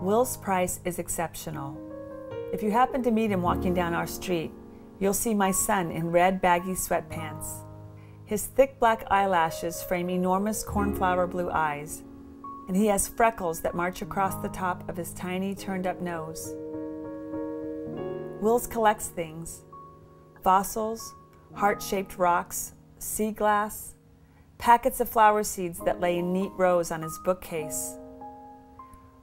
Will's price is exceptional. If you happen to meet him walking down our street, you'll see my son in red baggy sweatpants. His thick black eyelashes frame enormous cornflower blue eyes, and he has freckles that march across the top of his tiny turned-up nose. Wills collects things: fossils, heart-shaped rocks, sea glass, packets of flower seeds that lay in neat rows on his bookcase.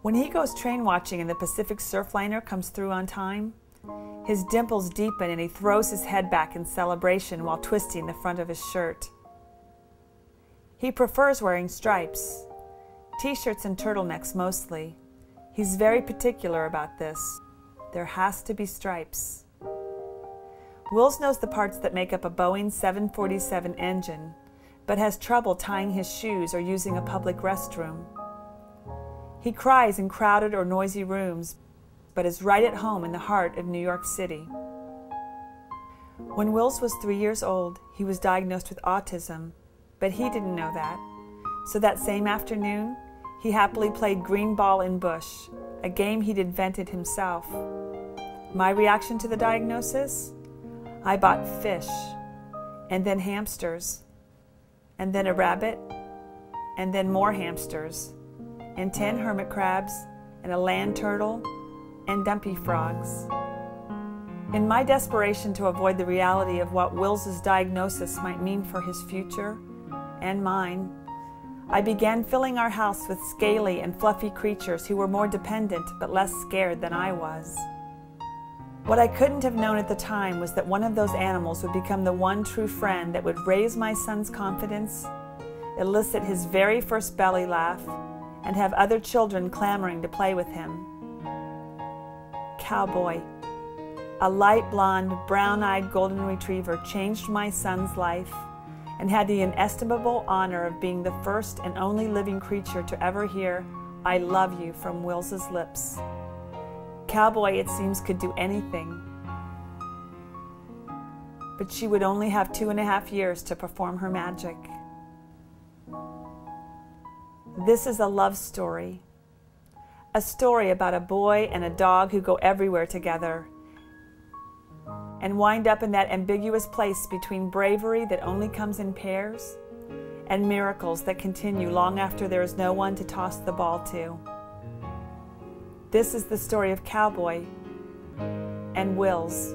When he goes train watching and the Pacific Surfliner comes through on time, his dimples deepen and he throws his head back in celebration while twisting the front of his shirt. He prefers wearing stripes, t-shirts and turtlenecks mostly. He's very particular about this. There has to be stripes. Wills knows the parts that make up a Boeing 747 engine, but has trouble tying his shoes or using a public restroom. He cries in crowded or noisy rooms, but is right at home in the heart of New York City. When Wills was 3 years old, he was diagnosed with autism, but he didn't know that. So that same afternoon, he happily played green ball in bush, a game he'd invented himself. My reaction to the diagnosis? I bought fish, and then hamsters, and then a rabbit, and then more hamsters, and 10 hermit crabs, and a land turtle, and dumpy frogs. In my desperation to avoid the reality of what Wills's diagnosis might mean for his future, and mine, I began filling our house with scaly and fluffy creatures who were more dependent but less scared than I was. What I couldn't have known at the time was that one of those animals would become the one true friend that would raise my son's confidence, elicit his very first belly laugh, and have other children clamoring to play with him. Cowboy, a light blonde, brown-eyed golden retriever, changed my son's life and had the inestimable honor of being the first and only living creature to ever hear "I love you" from Wills's lips. Cowboy, it seems, could do anything. But she would only have 2.5 years to perform her magic. This is a love story. A story about a boy and a dog who go everywhere together and wind up in that ambiguous place between bravery that only comes in pairs and miracles that continue long after there is no one to toss the ball to. This is the story of Cowboy and Wills.